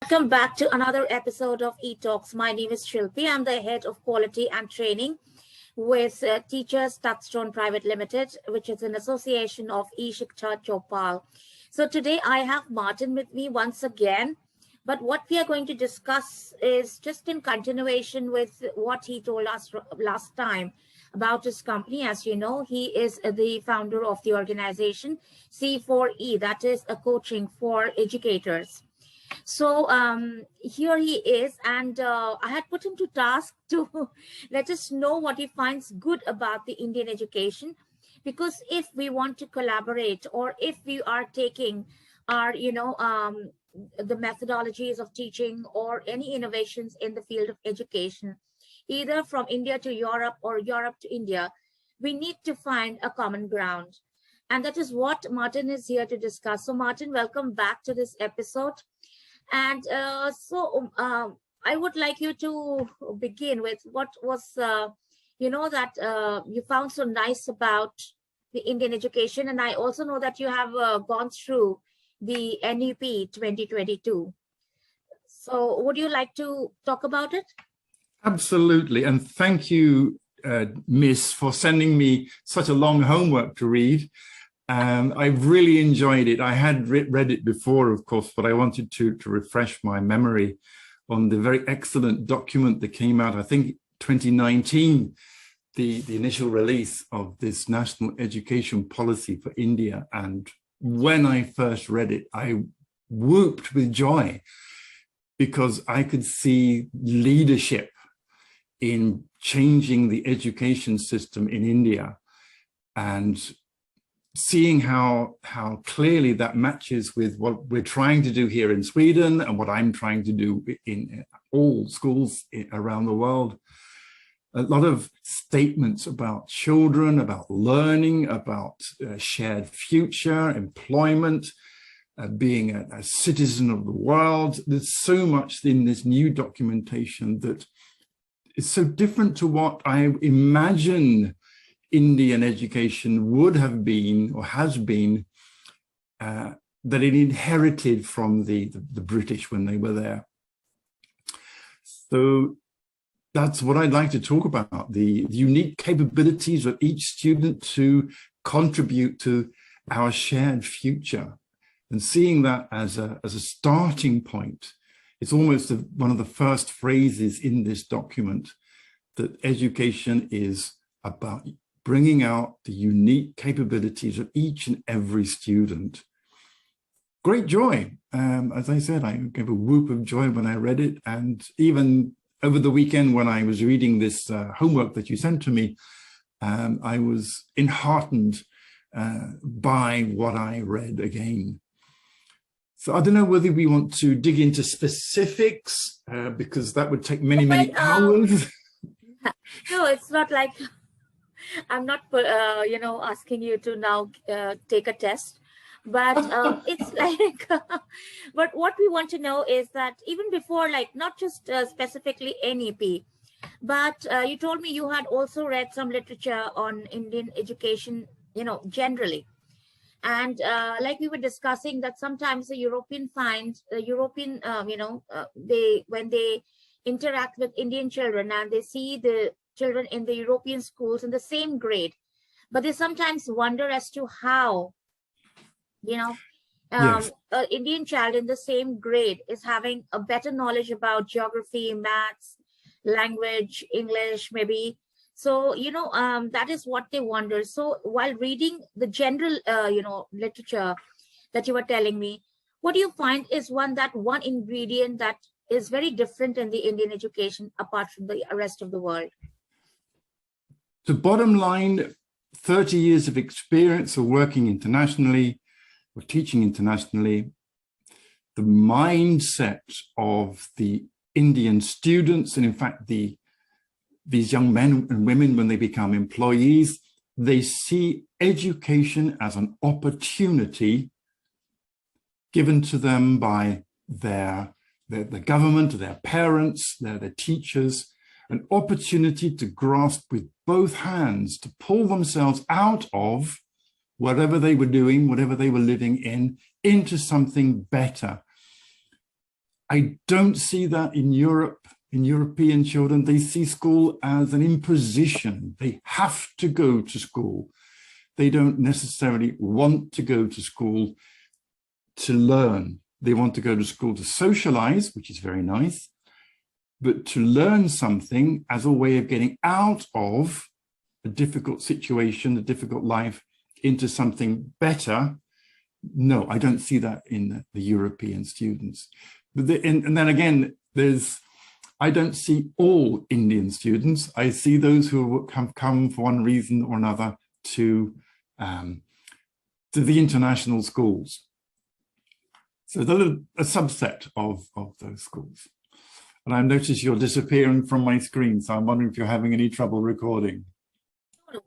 Welcome back to another episode of eTalks. My name is Shilpi. I'm the head of quality and training with Teachers Touchstone Private Limited, which is an association of eShiksha Chopal. So today I have Martin with me once again. But what we are going to discuss is just in continuation with what he told us last time about his company. As you know, he is the founder of the organization C4E, that is a coaching for educators. So here he is, and I had put him to task to let us know what he finds good about the Indian education, because if we want to collaborate, or if we are taking our, the methodologies of teaching or any innovations in the field of education, either from India to Europe or Europe to India, we need to find a common ground. And that is what Martin is here to discuss. So Martin, welcome back to this episode. And I would like you to begin with what was, that you found so nice about the Indian education. And I also know that you have gone through the NEP 2022. So would you like to talk about it? Absolutely. And thank you, Miss, for sending me such a long homework to read. I really enjoyed it. I had read it before, of course, but I wanted to refresh my memory on the very excellent document that came out, I think 2019, the initial release of this national education policy for India. And when I first read it, I whooped with joy because I could see leadership in changing the education system in India, and seeing how clearly that matches with what we're trying to do here in Sweden and what I'm trying to do in all schools around the world. A lot of statements about children, about learning, about shared future, employment, being a citizen of the world. There's so much in this new documentation that is so different to what I imagine Indian education would have been or has been, that it inherited from the British when they were there. So that's what I'd like to talk about, the unique capabilities of each student to contribute to our shared future, and seeing that as a starting point. It's almost one of the first phrases in this document, that education is about bringing out the unique capabilities of each and every student. Great joy. As I said, I gave a whoop of joy when I read it. And even over the weekend when I was reading this homework that you sent to me, I was enheartened by what I read again. So I don't know whether we want to dig into specifics, because that would take many hours. No, it's not like I'm not, asking you to now take a test, but it's like, but what we want to know is that even before, like not just specifically NEP, but you told me you had also read some literature on Indian education, generally. And like we were discussing that sometimes the European when they interact with Indian children and they see the children in the European schools in the same grade, but they sometimes wonder as to how, Yes. an Indian child in the same grade is having a better knowledge about geography, maths, language, English, maybe. So, that is what they wonder. So while reading the general, literature that you were telling me, what do you find is one ingredient that is very different in the Indian education apart from the rest of the world? The bottom line, 30 years of experience of working internationally, or teaching internationally, the mindset of the Indian students, and in fact, these young men and women, when they become employees, they see education as an opportunity given to them by the government, their parents, their teachers, an opportunity to grasp with both hands, to pull themselves out of whatever they were doing, whatever they were living in, into something better. I don't see that in Europe. In European children, they see school as an imposition. They have to go to school. They don't necessarily want to go to school to learn. They want to go to school to socialize, which is very nice, but to learn something as a way of getting out of a difficult situation, a difficult life, into something better. No, I don't see that in the European students. But and then again, I don't see all Indian students. I see those who have come for one reason or another to the international schools. So they're a subset of those schools. And I've noticed you're disappearing from my screen, so I'm wondering if you're having any trouble recording.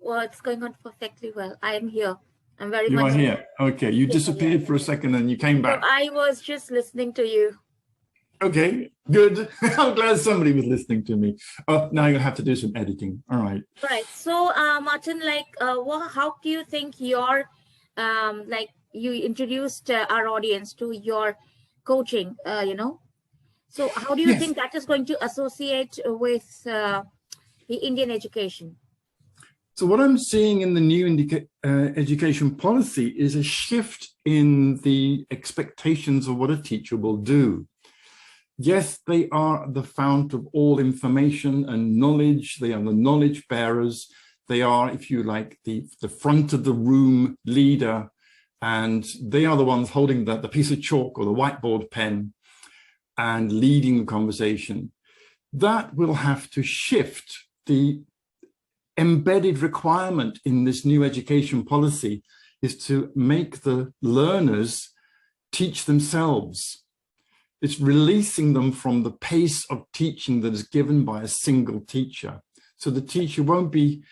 Well, it's going on perfectly well. I am here. I'm very much. You are here. Okay, you disappeared for a second and you came back. So I was just listening to you. Okay, good. I'm glad somebody was listening to me. Oh, now you'll have to do some editing. All right. Right. So, Martin, how do you think your, you introduced our audience to your coaching, So how do you think that is going to associate with the Indian education? So what I'm seeing in the new education policy is a shift in the expectations of what a teacher will do. Yes, they are the fount of all information and knowledge. They are the knowledge bearers. They are, if you like, the front of the room leader, and they are the ones holding the piece of chalk or the whiteboard pen and leading the conversation. That will have to shift. The embedded requirement in this new education policy is to make the learners teach themselves. It's releasing them from the pace of teaching that is given by a single teacher. So the teacher won't be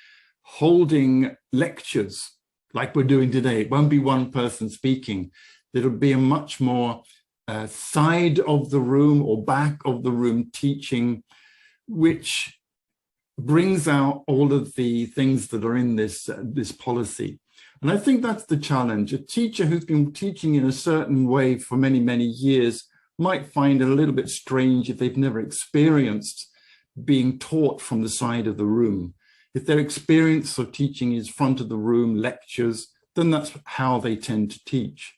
holding lectures like we're doing today. It won't be one person speaking. It'll be a much more side of the room or back of the room teaching, which brings out all of the things that are in this policy. And I think that's the challenge. A teacher who's been teaching in a certain way for many, many years might find it a little bit strange if they've never experienced being taught from the side of the room. If their experience of teaching is front of the room, lectures, then that's how they tend to teach.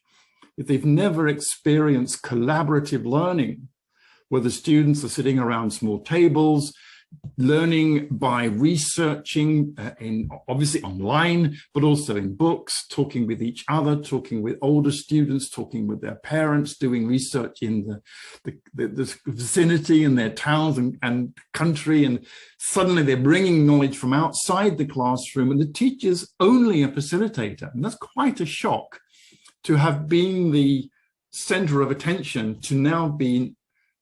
If they've never experienced collaborative learning, where the students are sitting around small tables, learning by researching obviously online, but also in books, talking with each other, talking with older students, talking with their parents, doing research in the vicinity in their towns and country, and suddenly they're bringing knowledge from outside the classroom, and the teacher's only a facilitator. And that's quite a shock to have been the center of attention to now being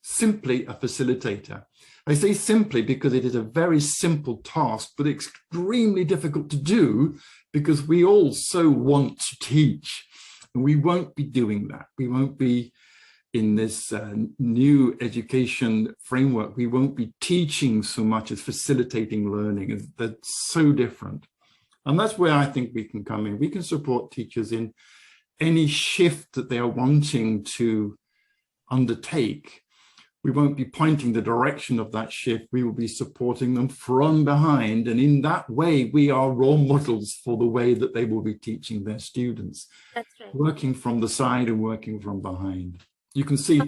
simply a facilitator. I say simply because it is a very simple task, but extremely difficult to do because we all so want to teach. And we won't be doing that. We won't be in this new education framework. We won't be teaching so much as facilitating learning. That's so different. And that's where I think we can come in. We can support teachers in any shift that they are wanting to undertake. We won't be pointing the direction of that shift. We will be supporting them from behind. And in that way, we are role models for the way that they will be teaching their students. That's right. Working from the side and working from behind. You can see,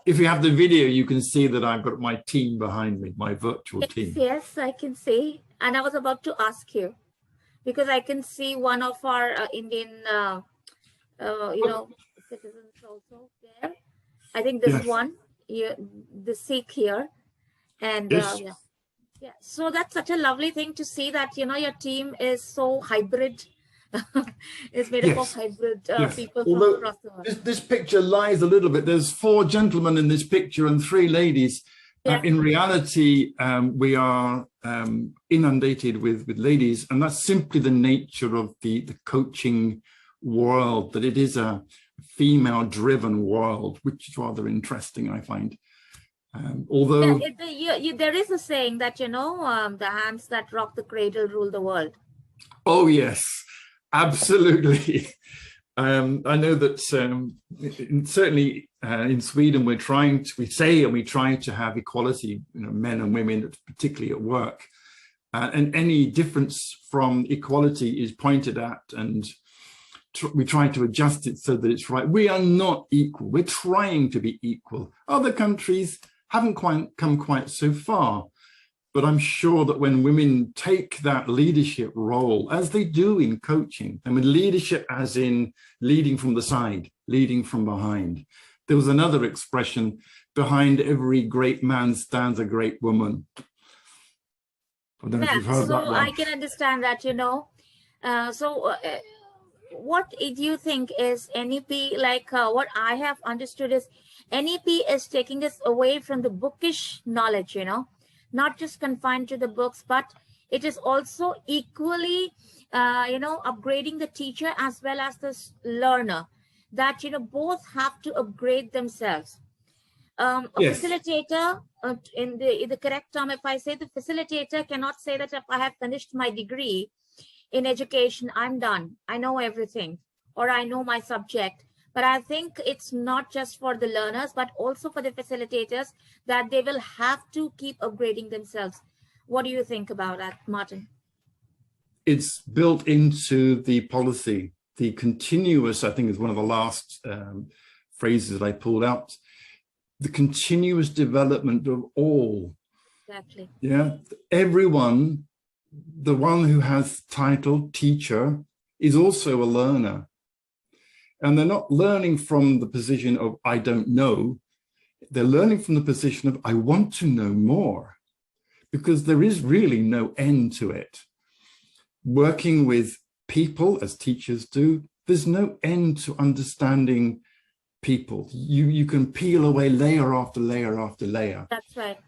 if you have the video, you can see that I've got my team behind me, my virtual team. Yes, I can see. And I was about to ask you, because I can see one of our Indian, citizens also there. I think this one. The Sikh here, and so that's such a lovely thing to see that your team is so hybrid. It's made up of hybrid people from across the world. This picture lies a little bit. There's 4 gentlemen in this picture and 3 ladies. In reality, we are inundated with ladies, and that's simply the nature of the coaching world, that it is a female-driven world, which is rather interesting, I find. Although there is a saying that the hands that rock the cradle rule the world. Oh yes, absolutely. I know that certainly in Sweden, we try to have equality, men and women, particularly at work. And any difference from equality is pointed at, and we try to adjust it so that it's right. We are not equal. We're trying to be equal. Other countries haven't come quite so far. But I'm sure that when women take that leadership role, as they do in coaching, I mean, leadership as in leading from the side, leading from behind. There was another expression, behind every great man stands a great woman. I don't know if you've heard that one. I can understand that, what do you think is NEP, like what I have understood is NEP is taking us away from the bookish knowledge, not just confined to the books, but it is also equally, upgrading the teacher as well as the learner, that, both have to upgrade themselves. A Yes. Facilitator, in the correct term, if I say the facilitator cannot say that if I have finished my degree in education, I'm done, I know everything, or I know my subject. But I think it's not just for the learners, but also for the facilitators, that they will have to keep upgrading themselves. What do you think about that, Martin? It's built into the policy. The continuous, I think, is one of the last phrases that I pulled out. The continuous development of all. Exactly. Yeah, everyone, the one who has title teacher is also a learner. And they're not learning from the position of, I don't know. They're learning from the position of, I want to know more, because there is really no end to it. Working with people, as teachers do, there's no end to understanding people. You can peel away layer after layer after layer. That's right.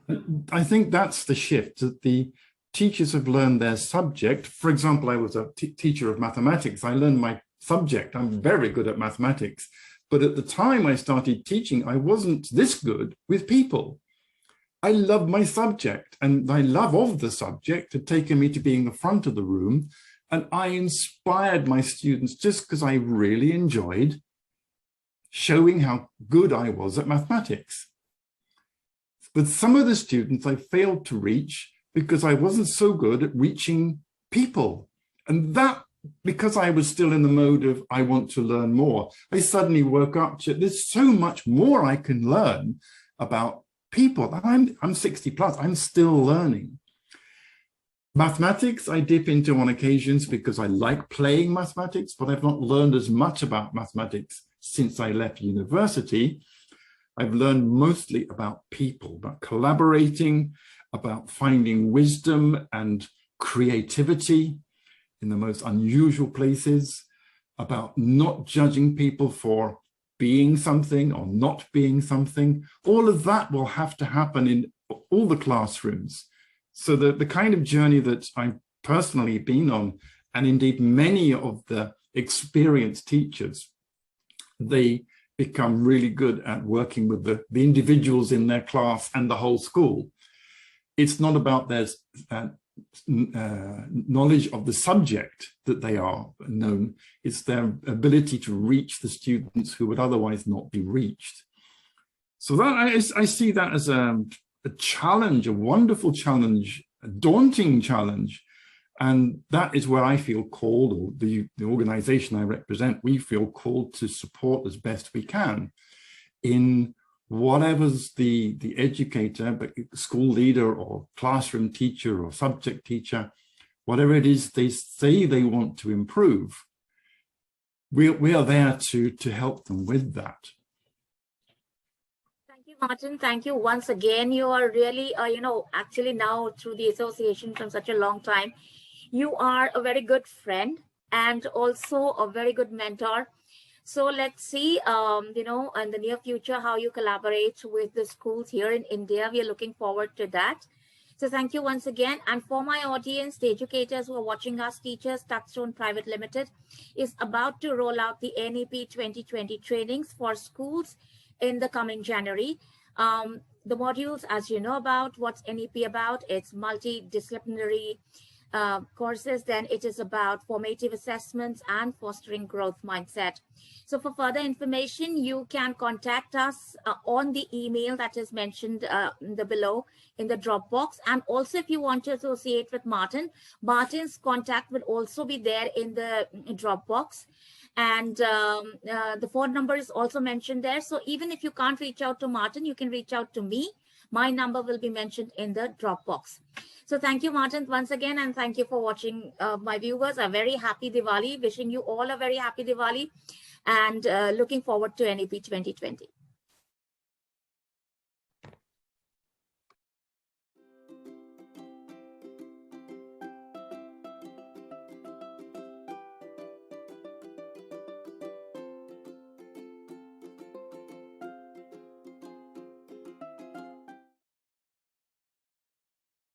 I think that's the shift, that the teachers have learned their subject. For example, I was a teacher of mathematics. I learned my subject. I'm very good at mathematics. But at the time I started teaching, I wasn't this good with people. I love my subject, and my love of the subject had taken me to being the front of the room. And I inspired my students just because I really enjoyed showing how good I was at mathematics. But some of the students I failed to reach because I wasn't so good at reaching people. And that, because I was still in the mode of, I want to learn more, I suddenly woke up to, there's so much more I can learn about people. I'm 60 plus, I'm still learning. Mathematics, I dip into on occasions because I like playing mathematics, but I've not learned as much about mathematics since I left university. I've learned mostly about people, about collaborating, about finding wisdom and creativity in the most unusual places, about not judging people for being something or not being something. All of that will have to happen in all the classrooms. So the kind of journey that I've personally been on, and indeed many of the experienced teachers, they become really good at working with the individuals in their class and the whole school. It's not about their knowledge of the subject that they are known, it's their ability to reach the students who would otherwise not be reached. So that I see that as a challenge, a wonderful challenge, a daunting challenge. And that is where I feel called, or the organization I represent, we feel called to support as best we can in whatever's the educator, but school leader or classroom teacher or subject teacher, whatever it is they say they want to improve, we are there to help them with that. Thank you, Martin. Thank you once again. You are really, actually now through the association from such a long time, you are a very good friend and also a very good mentor. So let's see, in the near future, how you collaborate with the schools here in India. We are looking forward to that. So thank you once again. And for my audience, the educators who are watching us, Teachers Touchstone Private Limited is about to roll out the NEP 2020 trainings for schools in the coming January. The modules, as you know about, what's NEP about? It's multidisciplinary courses, then it is about formative assessments and fostering growth mindset. So for further information, you can contact us on the email that is mentioned below in the Dropbox. And also, if you want to associate with Martin, Martin's contact will also be there in the Dropbox. And the phone number is also mentioned there. So even if you can't reach out to Martin, you can reach out to me. My number will be mentioned in the Dropbox. So thank you, Martin, once again, and thank you for watching. My viewers, a very happy Diwali. Wishing you all a very happy Diwali, and looking forward to NEP 2020.